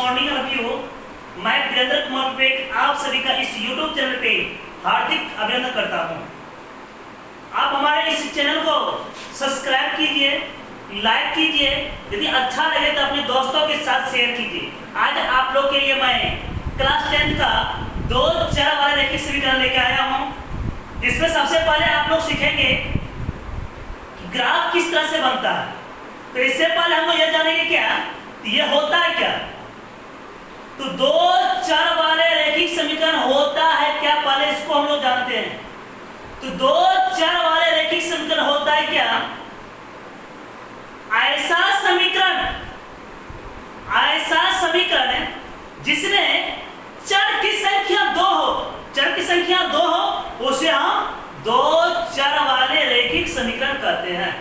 Morning review. मैं वीरेंद्र कुमार पेट आप सभी का इस YouTube चैनल पे हार्दिक अभिनंदन करता हूं। आप हमारे इस चैनल को सब्सक्राइब कीजिए, लाइक कीजिए, यदि अच्छा लगे तो अपने दोस्तों के साथ शेयर कीजिए। आज आप लोग के लिए मैं क्लास 10 का 2 चर वाले रैखिक समीकरण लेके आया हूं। इसमें सबसे पहले आप लोग सीखेंगे कि ग्राफ किस तरह से बनता है। तो इससे पहले हम लोग यह जानेंगे क्या ये होता है क्या। तो 2 चर वाले रैखिक समीकरण होता है क्या, पहले इसको हम लोग जानते हैं। तो 2 चर वाले रैखिक समीकरण होता है क्या, ऐसा समीकरण जिसमें चर की संख्या 2 हो, उसे हम 2 चर वाले रैखिक समीकरण कहते हैं।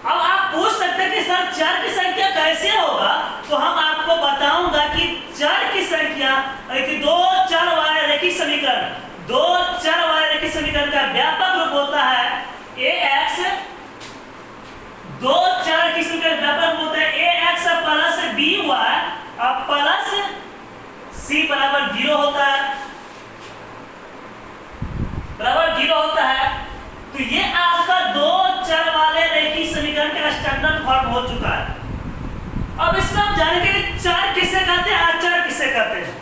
अब आप पूछ सकते हैं कि सर चर की संख्या कैसे होगा, तो हम आपको बताऊंगा कि चर की संख्या कि 2 चर वाले रैखिक समीकरण, 2 चर वाले रैखिक समीकरण का व्यापक रूप होता है ax। 2 चर की समीकरण व्यापक होता है ax प्लस by और प्लस c बराबर 0 होता है, बराबर 0 होता है। तो ये आपका 2 चर वाले रैखिक समीकरण का स्टैंडर्ड फॉर्म हो चुका है। अब इसमें हम जानेंगे कि चर किसे कहते हैं, अचर किसे कहते हैं।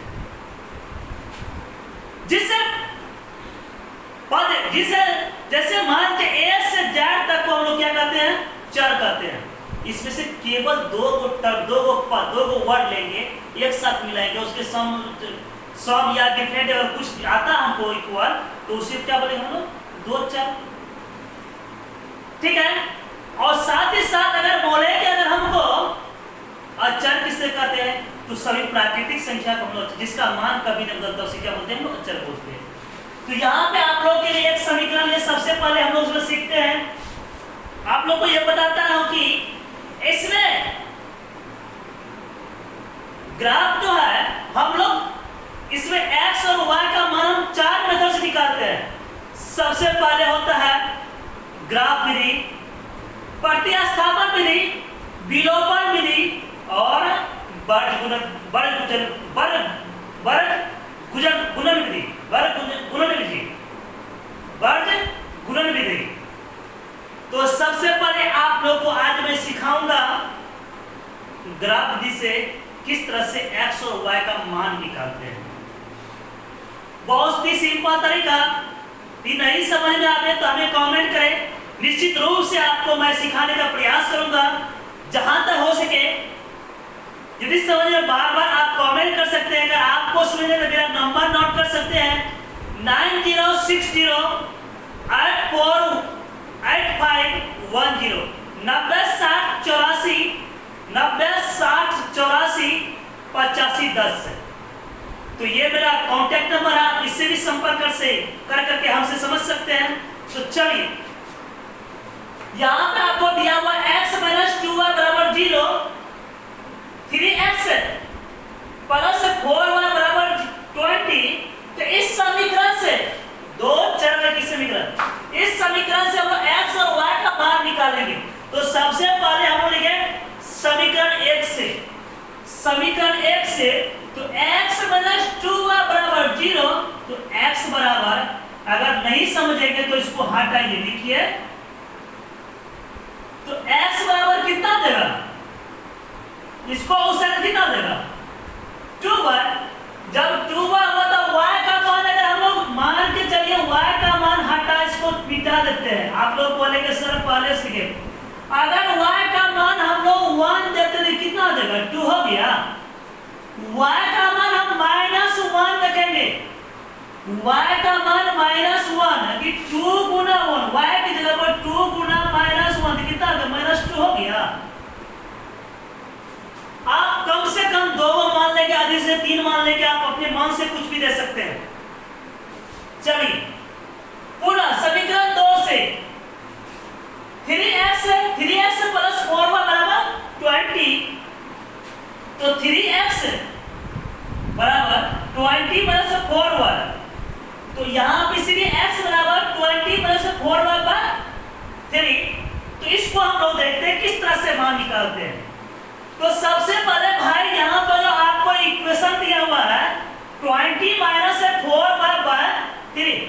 जिसे जैसे मान के a से z तक को हम लोग क्या कहते हैं, चर कहते हैं। इसमें से केवल 2 को वर्ड लेंगे, एक साथ मिलाएंगे, उसके सम या डिफरेंट अगर कुछ आता हमको इक्वल, तो उसे क्या बोलेंगे हम लोग 2 चर, ठीक है। और साथ ही साथ अगर बोले कि अगर हमको अचर किससे कहते हैं, तो सभी प्राकृतिक संख्या को हम लोग जिसका मान कभी नहीं बदलता उसे क्या बोलते हैं, हम लोग अचर बोलते हैं। तो यहाँ पे आप लोग के लिए एक समीकरण है, सबसे पहले हम लोग उसमें सीखते हैं। आप लोग को यह बताता हूं कि इसमें ग्राफ जो है हम लोग इसमें x और y का मान हम 4 मेथड से निकालते हैं। सबसे पहले होता है ग्राफ विधि, प्रतिस्थापन विधि, विलोपन विधि और गुणन विधि। तो सबसे पहले आप लोग को आज मैं सिखाऊंगा ग्राफ विधि से किस तरह से x और y का मान निकालते हैं। बहुत ही सिंपल तरीका, नहीं समझ में आते तो हमें कमेंट करें, निश्चित रूप से आपको मैं सिखाने का प्रयास करूंगा जहां तक हो सके। यदि समझ में बार बार आप कमेंट कर सकते हैं, अगर आपको समझने में मेरा नंबर नोट कर सकते हैं 9060848510 9060848510। तो ये मेरा कांटेक्ट नंबर है, आप इससे भी संपर्क करके हमसे समझ सकते हैं। तो चलिए यहां पे आपको दिया हुआ x - 2y बराबर 0, 3x प्लस 4y बराबर 20। तो इस समीकरण से 2 चर की समीकरण, इस समीकरण से हम लोग x और y का मान निकालेंगे। तो सबसे पहले हम लोग लिखेंगे समीकरण 1 से, समीकरण 1 से तो x - 2y बराबर 0। तो x बराबर, अगर नहीं समझेंगे तो इसको हटाइए, लिखिए। तो x बराबर कितना देगा, इसको उस कितना देगा 2y। जब 2y हुआ तो y का मान अगर हम लोग मान के चलिए y का मान हटा, इसको मिटा देते हैं। आप लोग बोलेंगे सर पहले से लिखे, अगर y का मान हम लोग 1 देते तो कितना देगा 2 हो गया। y का मान हम -1 रखेंगे, y का मान -1 कि 2 गुना 1, y की जगह पर 2 गुना -1 कितना हो गया, -2 हो गया। आप कम से कम 2 मान लेंगे, अधिक से 3 मान लेंगे, आप अपने मान से कुछ भी दे सकते हैं। चलिए पुनः समीकरण 2 से 3x प्लस 4y बराबर 20। तो 3x बराबर 20 प्लस 4y, तो यहाँ पे सीधे x बराबर 20 प्लस 4y पर 3। तो इसको हम लोग देखते हैं किस तरह से मान निकालते हैं। तो सबसे पहले भाई यहाँ पर जो आपको इक्वेशन दिया हुआ है 20 माइनस 4/3,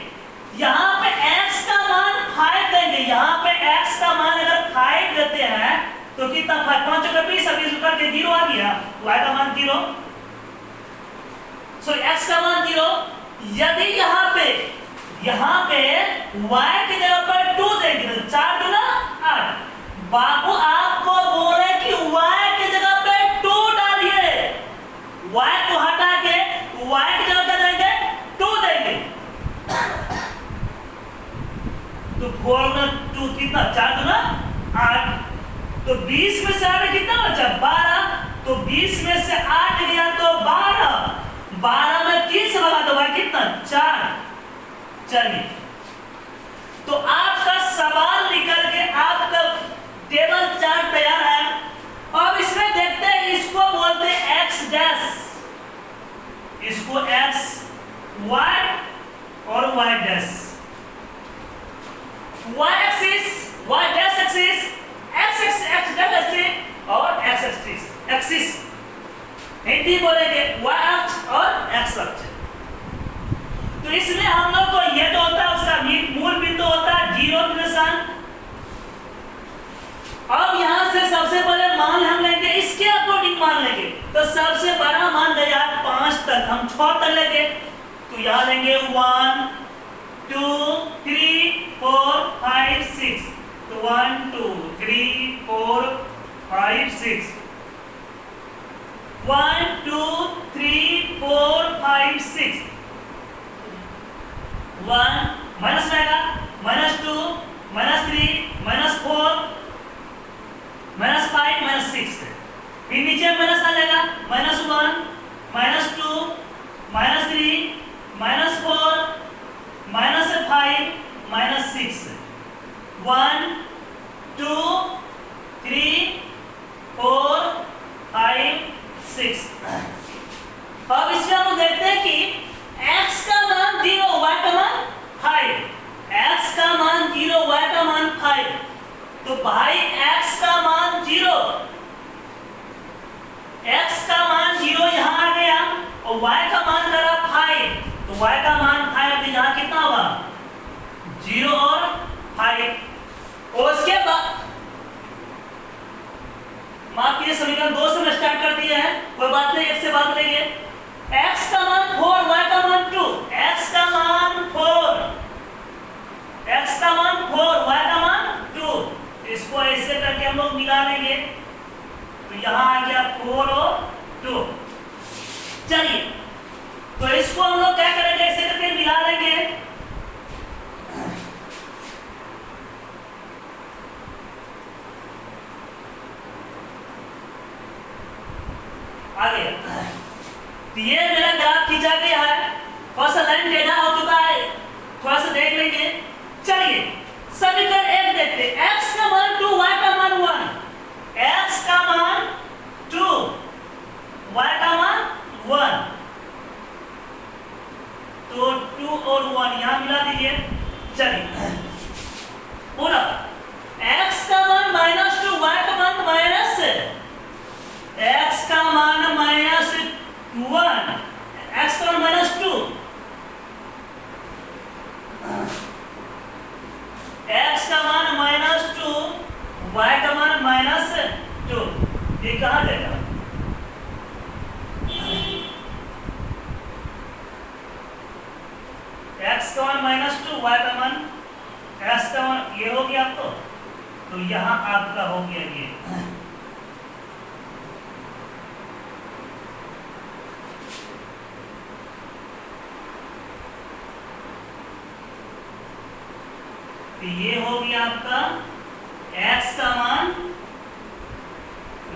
यहाँ पे x का मान 5 देंगे। यहाँ पे x का मान अगर 5 देते हैं तो कितना 5 5 20 20 करके 0 आ गया, y का मान 0, सो x का मान 0। यदि यहाँ पे y की जगह पर 2 देंगे तो 4 2 ना 8। बाबू आपको बोले कि y की जगह पे 2 डालिए, y को हटा के y की जगह क्या देंगे 2 देंगे, तो 4 में 2 कितना 4 2 ना 8, तो 20 में से 8 कितना बचा 12, तो 20 में से 8 गया तो 12 में 3 से भगा तो भाई कितना 4। चलिए तो आपका सवाल निकल के आपका टेबल चार्ट तैयार है। अब इसमें देखते हैं, इसको बोलते हैं x डैश, इसको x y और y dash, y axis y dash axis, x dash axis और x एक्सिस हिंदी बोलेंगे y अक्ष और x अक्ष। तो इसमें हम लोग को ये जो होता है उसका मूल बिंदु होता है 0 के निशान। अब यहां से सबसे पहले मान हम लेंगे, इसके अकॉर्डिंग मान लेंगे, तो सबसे बड़ा मान गया 5 तक, हम 6 तक लेंगे, तो यहां लेंगे 1 2 3 4 5 6, तो 1 2 3 4 5 6, 1 2 3 4 5 6, 1 माइनस रहेगा -2 -3 -4 -5 -6, फिर नीचे माइनस आ जाएगा -1 -2 -3 -4 -5 -6, 1 2 3 4 5 6। अब इसमें हम देखते हैं कि x का मान 0 y का मान 5, x का मान 0 y का मान 5, तो भाई x का मान 0, x का मान 0 यहां आ गया और y का मान करा 5, तो y का मान 5, तो यहां कितना होगा 0 और 5। और उसके बाद माफ कीजिए समीकरण 2 से स्टार्ट कर दिए हैं, कोई बात नहीं, एक से बात लेंगे। x का मान 4 y का मान 2, x का मान 4 y का मान 2, इसको ऐसे करके हम लोग मिला लेंगे, तो यहां आ गया 4 और 2। चलिए तो इसको हम लोग क्या करेंगे, ऐसे करके मिला लेंगे। आगे तो ये मेरा ग्राफ खींचा गया है, थोड़ा सा लाइन टेढ़ा हो चुका है, थोड़ा सा देख लेंगे। चलिए समीकरण 1 देखते हैं, x का मान 2 y का मान 1, x का मान 2 y का मान 1, तो 2 और 1 यहां मिला दीजिए। चलिए पूरा x का मान -2 y का मान माइनस, x का मान -1 x का मान -2, x का मान -2 y का मान -2, ये कहां जाएगा, x का मान -2 y का मान x का मान ये हो गया आपको, तो यहां आपका हो गया ये। तो ये हो गया आपका x का मान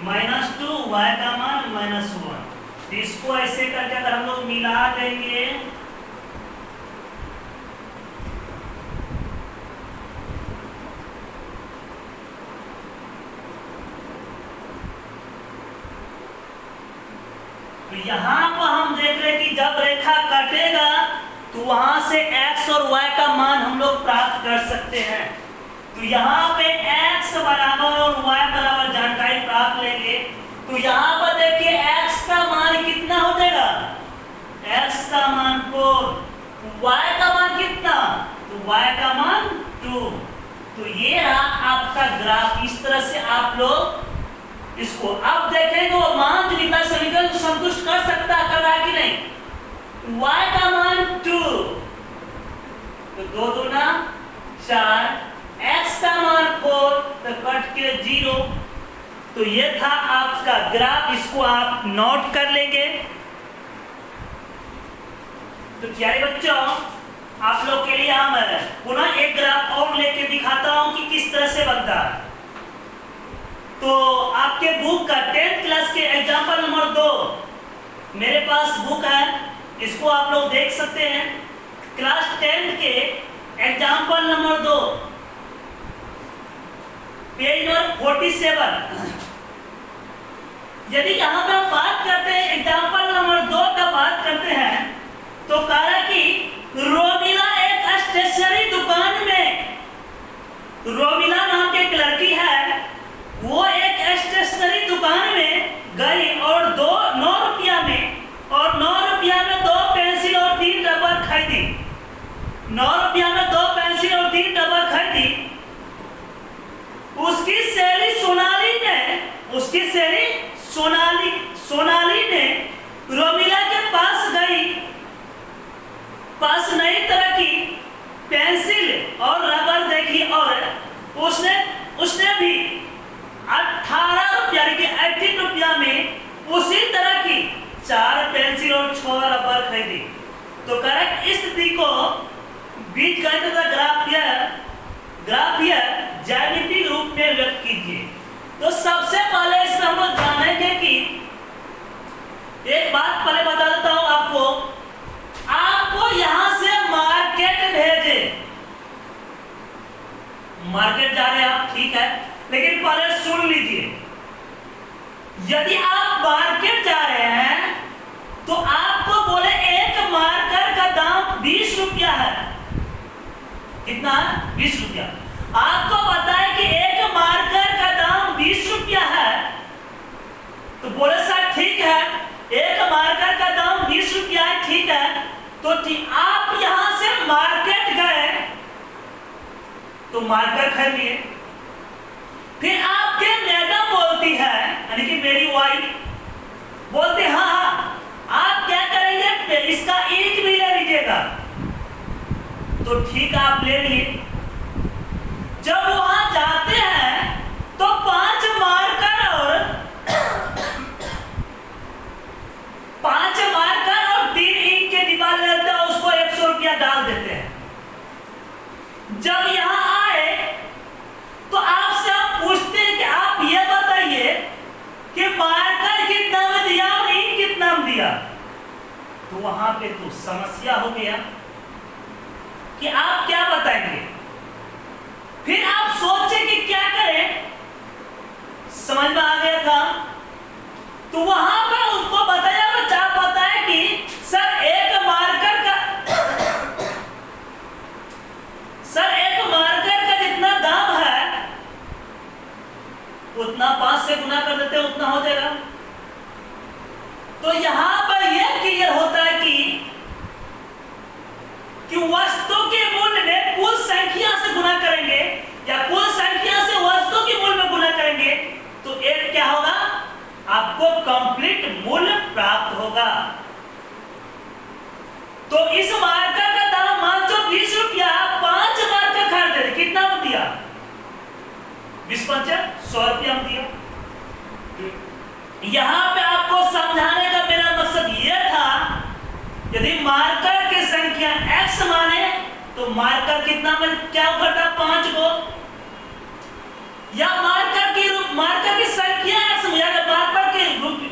-2 y का मान -1, तो इसको ऐसे करके अगर हम लोग मिला देंगे तो यहाँ पर हम देख रहे हैं कि जब रेखा कटेगा तो वहां से x और y का मान हम लोग प्राप्त कर सकते हैं। तो यहाँ पे x बराबर और y बराबर जानकारी प्राप्त लेंगे, तो यहां पर देखिए x का मान कितना हो जाएगा, x का मान 4, y का मान कितना, तो y का मान 2। तो ये रहा आपका ग्राफ। इस तरह से आप लोग इसको अब देखेंगे वो मान जो निकला समीकरण को संतुष्ट कर सकता कर रहा कि नहीं। y का मान 2, तो 2 दूना 4, x का मान 4, तो कट के 0। तो ये था आपका ग्राफ, इसको आप नोट कर लेंगे। तो प्यारे बच्चों, आप लोग के लिए हम पुनः एक ग्राफ और लेके दिखाता हूं कि किस तरह से बनता है। तो आपके बुक का 10th क्लास के एग्जाम्पल नंबर 2 मेरे पास बुक है, इसको आप लोग देख सकते हैं। क्लास 10th के एग्जाम्पल नंबर 2 पेज नंबर 47। यदि यहां पर हम बात करते हैं एग्जाम्पल नंबर 2 का बात करते हैं, तो कहा कि रोमिला एक स्टेशनरी दुकान में, रोमिला नाम की एक लड़की है, वो एक स्टेशनरी दुकान में गई और 9 रुपया में 2 पेंसिल और 3 रबर खरीदी। 9 रुपया में 2 पेंसिल और 3 रबर खरीदी। उसकी सहेली सोनाली ने रोमिला के पास गई, पास नई तरह की पेंसिल और रबर देखी और उसने भी 18 रुपया की 18 रुपया में उसी तरह की 4 पेंसिल और 6 रबर खरीदी। तो करेक्ट स्थिति को बीजगणित का ग्राफ या ज्यामितीय रूप में व्यक्त कीजिए। तो सबसे पहले इसमें हम लोग जानेंगे कि एक बात पहले बता देता हूं आपको यहां से मार्केट भेजे, मार्केट जा रहे हैं आप, ठीक है, लेकिन पहले सुन लीजिए। यदि आप मार्केट जा रहे हैं तो आपको बोले एक मार्कर का दाम 20 रुपया है। कितना है? 20 रुपया। आपको बताए कि एक मार्कर का दाम 20 रुपया है, तो बोले सर ठीक है, एक मार्कर का दाम 20 रुपया है, ठीक है। तो ठीक, आप यहां से मार्केट गए तो मार्कर खरीद लिए। फिर आपके मैडम बोलती है, यानी कि मेरी वाइफ बोलती हाँ आप क्या करेंगे, इसका इंक भी ले लीजिएगा। तो ठीक है, आप ले लिए। जब वहां जाते हैं तो 5 मार्कर और 3 इंक के डिब्बा लेते हैं, उसको 100 रुपया डाल देते हैं। जब यहां आए तो आपसे आप पूछते हैं कि आप ये बताइए कि मार्कर कितना में दिया और इंक कितना में दिया। तो वहां पे तो समस्या हो गया कि आप क्या बताएंगे। फिर आप सोचे कि क्या करें, समझ में आ गया था। तो वहां पर उनको बताया, बच्चा बताया कि सर एक मार्कर का जितना दाम है उतना 5 से गुना कर देते हैं, उतना हो जाएगा। तो यहां पर यह क्लियर होता है कि वस्तु के मूल्य में कुल संख्या से गुना करेंगे या कुल संख्या से वस्तु के मूल्य में गुना करेंगे तो एक क्या होगा, आपको कंप्लीट मूल्य प्राप्त होगा। तो इस मार्कर का दाम मान लो 20 रुपया, 5 मार्कर खरीदे, कितना में दिया, 20 पंचे 100 रुपया में दिया। यहां पे आपको समझाने का मेरा मकसद यह था, यदि मार्कर की संख्या x माने तो मार्कर कितना में क्या करता, 5 को, या मार्कर की संख्या x में,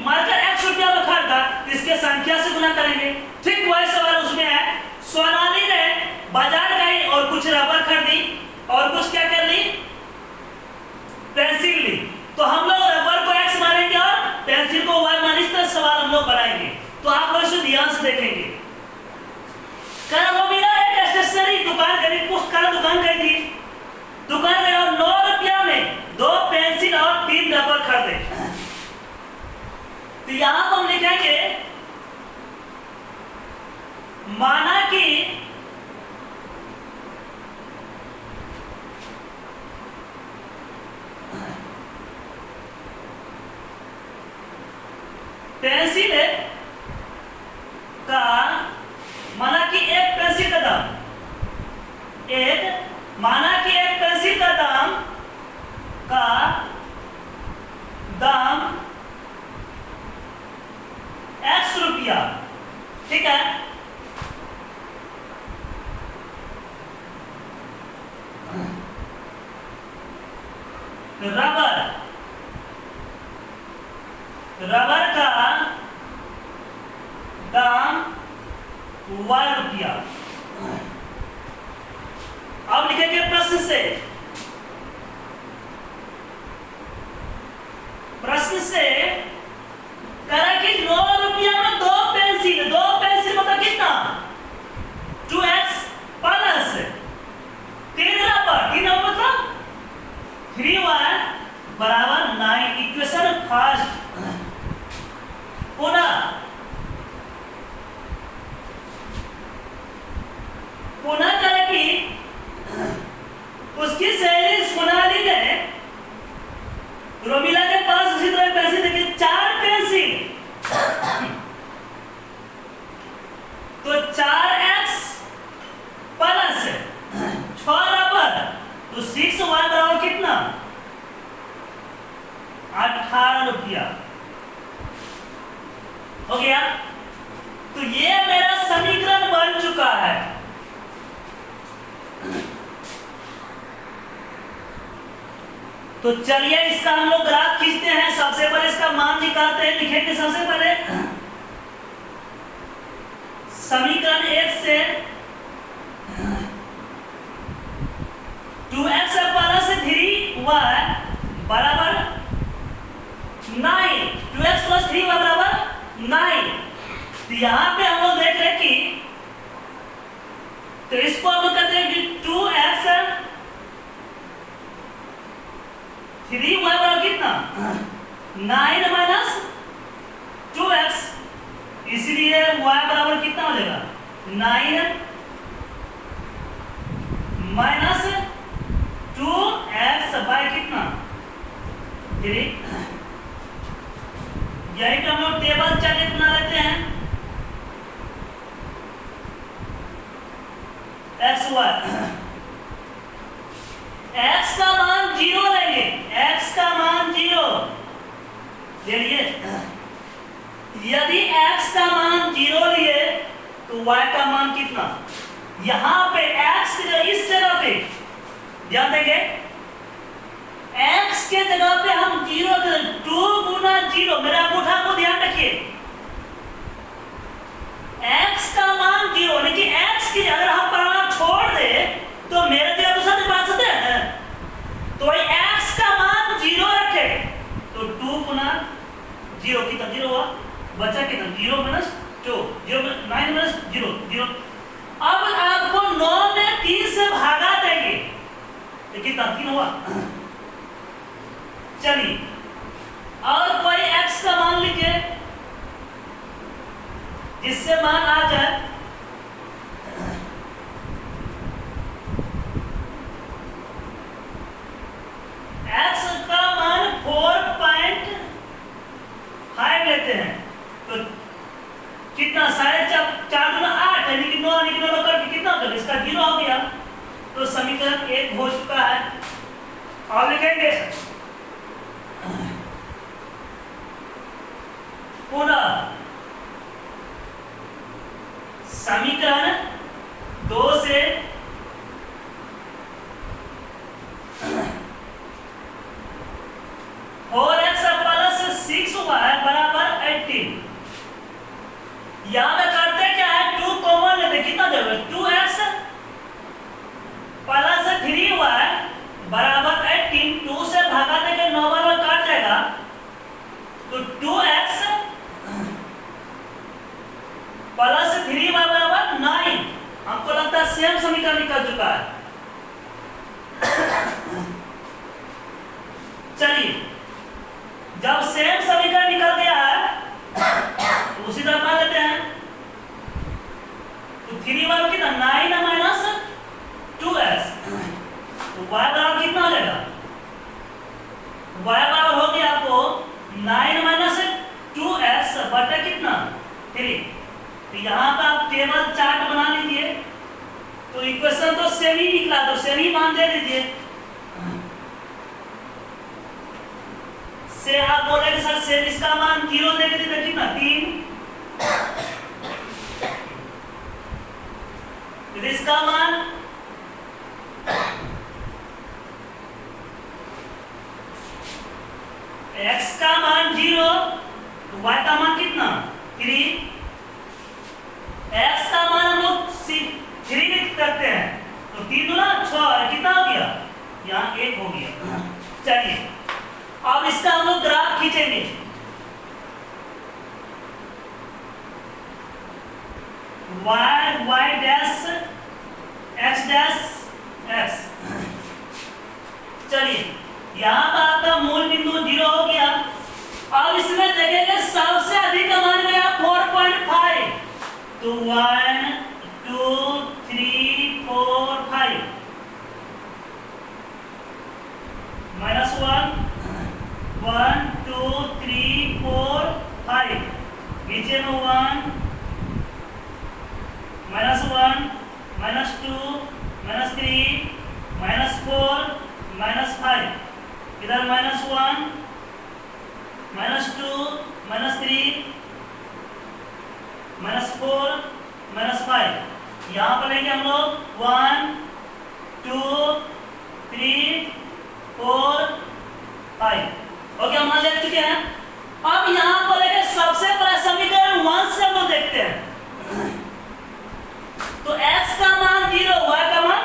मार्कर x रुपया में खरीदा, इसके संख्या से गुना करेंगे। ठीक वही सवाल उसमें है। सोनाली ने बाजार गई और कुछ रबर खरीदी और कुछ क्या कर ली, पेंसिल ली। तो हम लोग रबर को x मानेंगे और पेंसिल को y माने, इस तरह सवाल हम लोग बनाएंगे। तो आप लोग इसे ध्यान से देखेंगे। रोमिला एक स्टेशनरी दुकान गई, पुस्तकालय दुकान गई थी, दुकान गई और 9 रुपया में 2 पेंसिल और 3 रबर खरीदे। यहां पर हम लिखेंगे माना कि पेंसिल का माना कि एक पेंसिल का दाम माना कि एक पेंसिल का दाम X रुपया, ठीक है। रबर का दाम Y रुपया। अब लिखेंगे प्रश्न से करा कि 9 रुपया में दो पेंसिल मतलब कितना 2x प्लस 3 रबर मतलब 3y बराबर 9। इक्वेशन फर्स्ट पुनः करें कि उसकी सहेली सोनाली ने रोमिला के पास उसी तरह पैसे देके 4 पेंसिल तो 4x प्लस 6 रबर तो 6y बराबर कितना 18 रुपया हो गया। तो ये मेरा समीकरण बन चुका है। तो चलिए इसका हम लोग ग्राफ खींचते हैं। सबसे पहले इसका मान निकालते हैं। लिखेंगे सबसे पहले समीकरण 1 से 2x प्लस 3y बराबर 9। 2x प्लस 3y बराबर 9। तो यहां पे हम लोग देख रहे हैं कि तो इसको हम लोग कहते हैं कि 2x 3y बराबर कितना 9 माइनस 2x, इसलिए y बराबर कितना हो जाएगा 9 माइनस 2x बाय कितना 3। यही पे हम लोग टेबल चार्ट बना लेते हैं x y। x का मान 0 लेंगे, x का मान 0 ले लिए। यदि x का मान 0 लिए तो y का मान कितना यहां पे x इस जगह पे ध्यान देंगे x के जगह पे हम 0 2 गुना 0 मेरा अंगूठा को ध्यान रखिए। x का मान 0 लेकिन x की अगर हम परिमाण छोड़ दे तो मेरे जगह दूसरा बात सकते हैं। तो x का मान 0 रखे तो 2 गुना 0 कितना 0 हुआ बचा कितना 0 माइनस 2 0 9 माइनस 0 0। अब आपको 9 में 3 से भागा देंगे तो कितना 3 हुआ। चलिए और कोई x का मान लीजिए जिससे मान आ जाए x का मान 4.5 लेते हैं तो कितना 4.5 गुना 8 यानी कि 9 करके कितना कर इसका 0 हो गया। तो समीकरण 1 हो चुका है। अब लिखेंगे पुनः समीकरण 2 से 4x प्लस 6y बराबर 18। याद करते क्या है 2 कॉमन लेते कितना देगा 2x प्लस 3y बराबर 18। 2 से भागा देंगे 9 बार काट जाएगा तो 2x प्लस 3y बराबर 9। हमको लगता है सेम समीकरण निकल चुका है। चलिए जब सेम समीकरण निकल गया है y बराबर कितना हो जाएगा? y बराबर हो गया आपको 9 माइनस 2x बटा कितना 3। तो यहाँ पे आप टेबल चार्ट बना लीजिए। तो इक्वेशन तो सेम ही निकला, तो सेम ही मान दे दीजिए। से आप बोलेंगे सर सेम इसका मान 0 दे के दीजिए कितना 3, इसका मान x का मान 0, y का मान कितना 3, x का मान हम लोग 3 लिख सकते हैं। तो 3 दूना 6 कितना हो गया? यहाँ 1 हो गया। चलिए अब इसका हम लोग ग्राफ खींचेंगे। y dash x dash x। चलिए यहाँ पर आपका मूल बिंदु 0 हो गया। अब इसमें देखेंगे सबसे अधिक मान गया 4.5। तो 1 2 3 4 5 माइनस 1 1 2 3 4 5 नीचे में 1 minus 1 minus 2 minus 3 minus 4 minus 5 इधर minus 1 minus 2 minus 3 minus 4 minus 5। यहाँ पर लेंगे हम लोग 1 2 3 4 5। ओके हम ले चुके हैं। अब यहाँ पर लेंगे सबसे पहले समीकरण 1 से हम लोग देखते हैं। तो x का मान 0 y का मान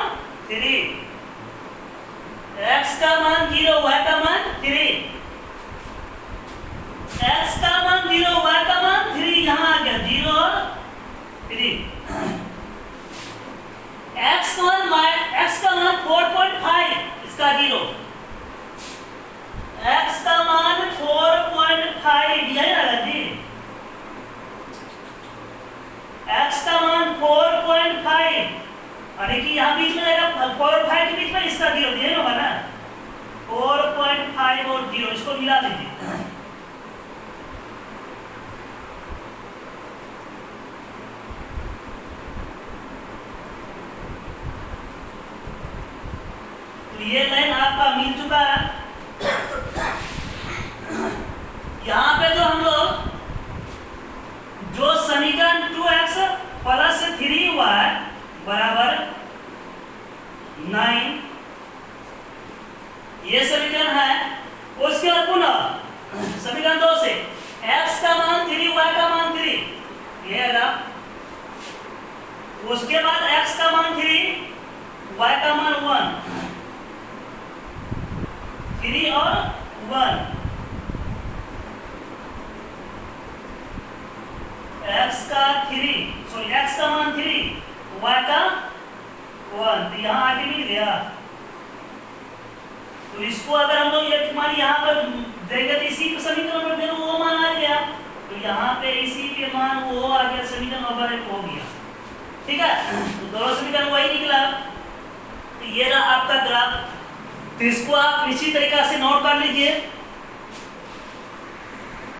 3, x का मान 0 y का मान 3, x का मान 0 y का मान 3, यहाँ आ गया 0 और 3। x का मान 4.5 इसका 0, x का मान 4.5 दिया है जी। x का मान 4.5 अरे कि यहाँ बीच में रहेगा 4 और 5 के बीच में इसका 0 दिया होगा ना। 4.5 और 0 इसको मिला दीजिए। तो ये लाइन आपका मिल चुका है। यहाँ पे तो हम लोग जो समीकरण 2x प्लस 3y बराबर 9 ये समीकरण है। उसके बाद पुनः समीकरण 2 से x का मान 3 y का मान 3 ये है। उसके बाद x का मान 3 y का मान 1, 3 और 1, x का 3 सॉरी x का मान 3 y का 1। तो यहाँ आगे मिल गया। तो इसको अगर हम लोग ये मान यहाँ पर देंगे तो इसी समीकरण में देंगे वो मान आ गया। तो यहाँ पे इसी के मान वो आ गया, समीकरण नंबर 1 हो गया। ठीक है, तो दोनों समीकरण वही निकला। तो ये रहा आपका ग्राफ। तो इसको आप इसी तरीका से नोट कर लीजिए।